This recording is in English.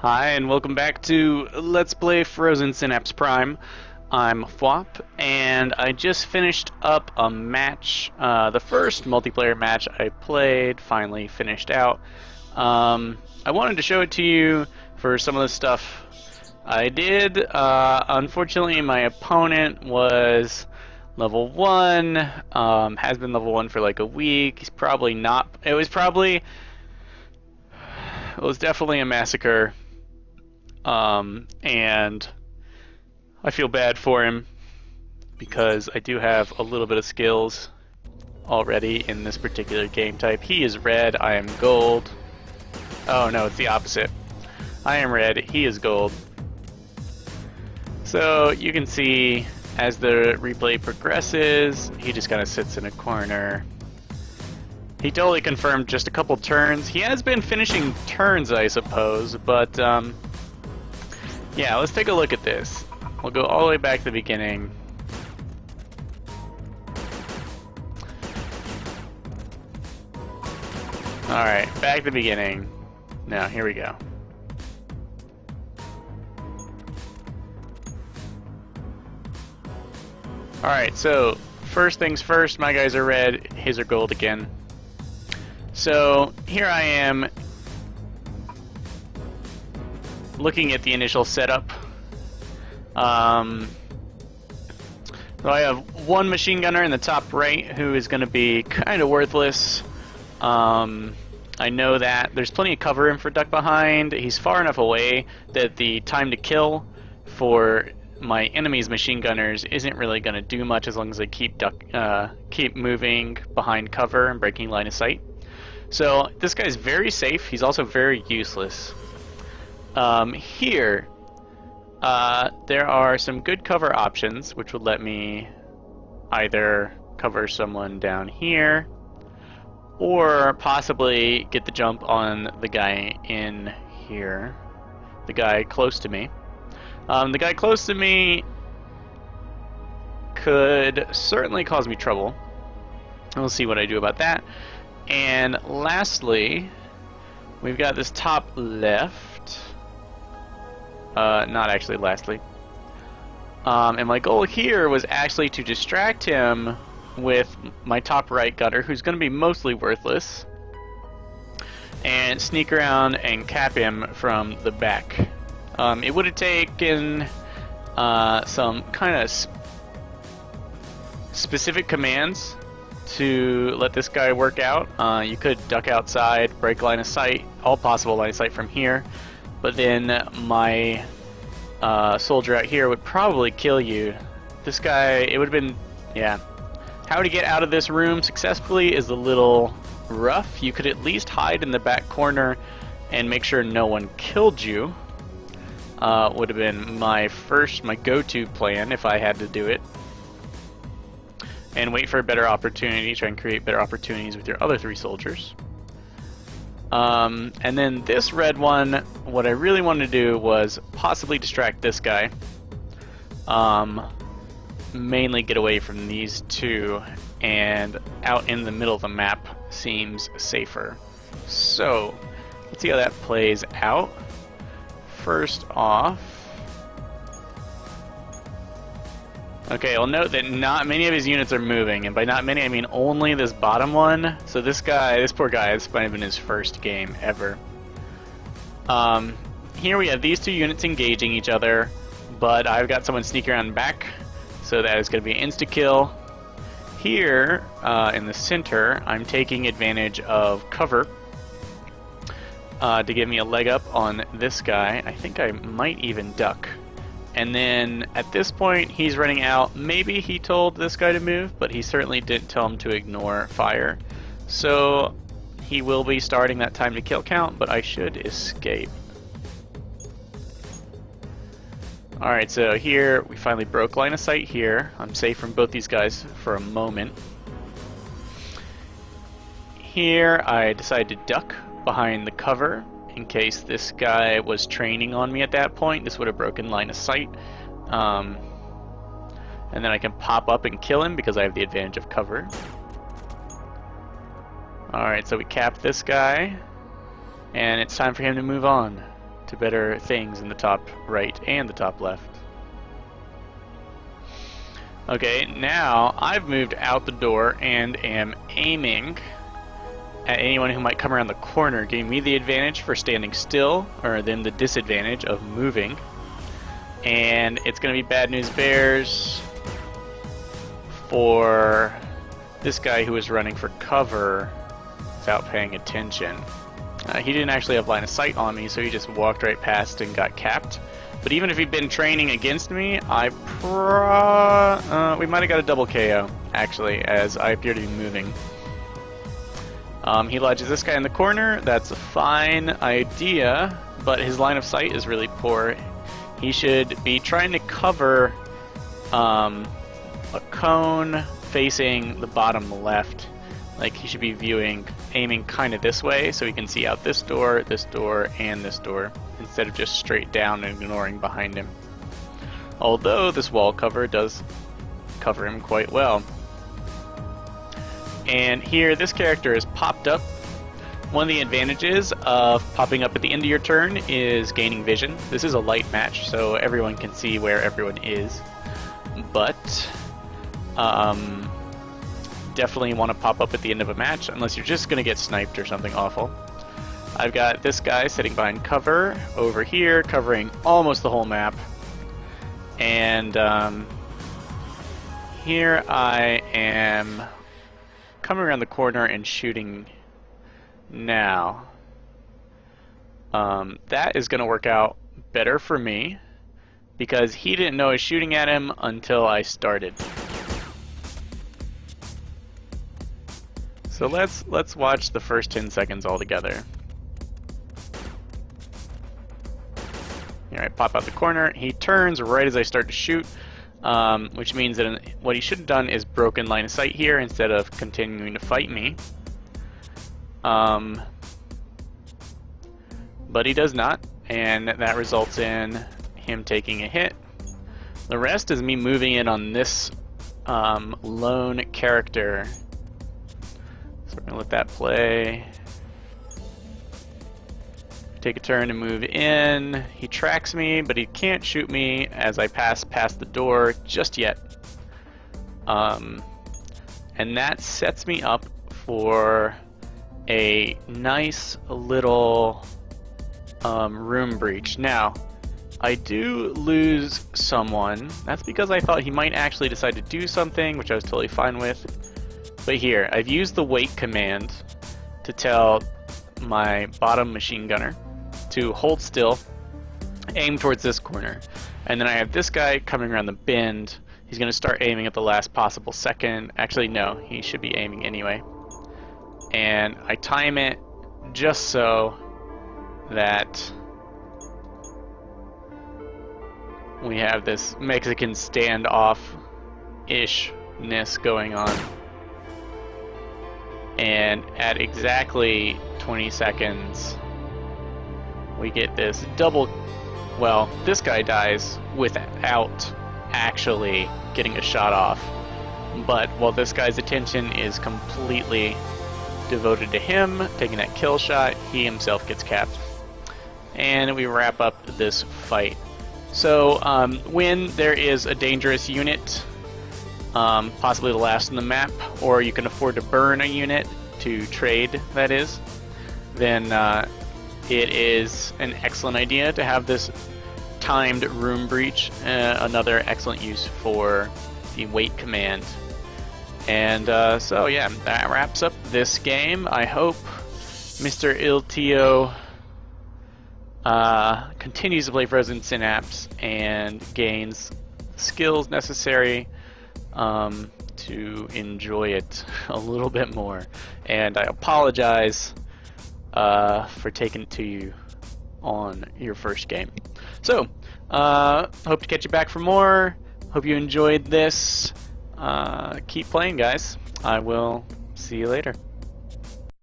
Hi, and welcome back to Let's Play Frozen Synapse Prime. I'm Fwop, and I just finished up a match. The first multiplayer match I played, finally finished out. I wanted to show it to you for some of the stuff I did. Unfortunately, my opponent was level 1, has been level 1 for like a week. He's probably not. It was definitely a massacre. And I feel bad for him because I do have a little bit of skills already in this particular game type. He is red, I am gold. Oh no, it's the opposite. I am red, he is gold. So you can see as the replay progresses, he just kind of sits in a corner. He totally confirmed just a couple turns. He has been finishing turns, I suppose, but yeah, let's take a look at this. We'll go all the way back to the beginning. Alright, back to the beginning. Now, here we go. Alright, so first things first, my guys are red, his are gold again. So here I am looking at the initial setup. So I have one machine gunner in the top right who is going to be kind of worthless. I know that there's plenty of cover in for duck behind. He's far enough away that the time to kill for my enemy's machine gunners isn't really going to do much as long as they keep moving behind cover and breaking line of sight. So this guy's very safe. He's also very useless. Here, there are some good cover options, which would let me either cover someone down here, or possibly get the jump on the guy in here, the guy close to me. The guy close to me could certainly cause me trouble. We'll see what I do about that. And lastly, we've got this top left. Not actually lastly. And my goal here was actually to distract him with my top right gunner, who's going to be mostly worthless, and sneak around and cap him from the back. It would have taken some kind of specific commands to let this guy work out. You could duck outside, break line of sight, all possible line of sight from here. But then my soldier out here would probably kill you. This guy, it would have been, yeah. How to get out of this room successfully is a little rough. You could at least hide in the back corner and make sure no one killed you. Would have been my go-to plan if I had to do it. And wait for a better opportunity, try and create better opportunities with your other three soldiers. And then this red one, what I really wanted to do was possibly distract this guy. Mainly get away from these two, and out in the middle of the map seems safer. So, let's see how that plays out. First off, okay, I'll note that not many of his units are moving, and by not many I mean only this bottom one. So this poor guy, this might have been his first game ever. Here we have these two units engaging each other, but I've got someone sneaking around back, so that is going to be an insta-kill. Here, in the center, I'm taking advantage of cover to give me a leg up on this guy. I think I might even duck. And then at this point, he's running out. Maybe he told this guy to move, but he certainly didn't tell him to ignore fire. So he will be starting that time to kill count, but I should escape. Alright, so here we finally broke line of sight here. I'm safe from both these guys for a moment. Here I decided to duck behind the cover in case this guy was training on me at that point. This would have broken line of sight. And then I can pop up and kill him because I have the advantage of cover. Alright, so we capped this guy, and it's time for him to move on. to better things in the top right and the top left. Okay, now I've moved out the door and am aiming at anyone who might come around the corner, giving me the advantage for standing still, or then the disadvantage of moving. And it's going to be bad news bears for this guy who was running for cover without paying attention. He didn't actually have line of sight on me, so he just walked right past and got capped. But even if he'd been training against me, we might have got a double KO, actually, as I appear to be moving. He lodges this guy in the corner. That's a fine idea, but his line of sight is really poor. He should be trying to cover a cone facing the bottom left. Like, he should be aiming kind of this way so he can see out this door, and this door, instead of just straight down and ignoring behind him. Although this wall cover does cover him quite well. And here, this character is popped up. One of the advantages of popping up at the end of your turn is gaining vision. This is a light match, so everyone can see where everyone is. But definitely want to pop up at the end of a match, unless you're just going to get sniped or something awful. I've got this guy sitting behind cover over here, covering almost the whole map. And here I am coming around the corner and shooting now. That is going to work out better for me, because he didn't know I was shooting at him until I started. So let's watch the first 10 seconds all together. Here, I pop out the corner. He turns right as I start to shoot, which means that what he should have done is broken line of sight here instead of continuing to fight me. But he does not, and that results in him taking a hit. The rest is me moving in on this lone character. So we're going to let that play. Take a turn to move in. He tracks me, but he can't shoot me as I pass past the door just yet. And that sets me up for a nice little room breach. Now, I do lose someone. That's because I thought he might actually decide to do something, which I was totally fine with. But here, I've used the wait command to tell my bottom machine gunner to hold still, aim towards this corner. And then I have this guy coming around the bend. He's going to start aiming at the last possible second. Actually, no, he should be aiming anyway. And I time it just so that we have this Mexican standoff-ish-ness going on. And at exactly 20 seconds, we get this double... Well, this guy dies without actually getting a shot off. But while this guy's attention is completely devoted to him taking that kill shot, he himself gets capped. And we wrap up this fight. So, when there is a dangerous unit, possibly the last on the map, or you can afford to burn a unit to trade, that is, then it is an excellent idea to have this timed room breach. Another excellent use for the wait command. And so yeah, that wraps up this game. I hope Mr. Iltio continues to play Frozen Synapse and gains skills necessary to enjoy it a little bit more. And I apologize for taking it to you on your first game. So, hope to catch you back for more. Hope you enjoyed this. Keep playing, guys. I will see you later.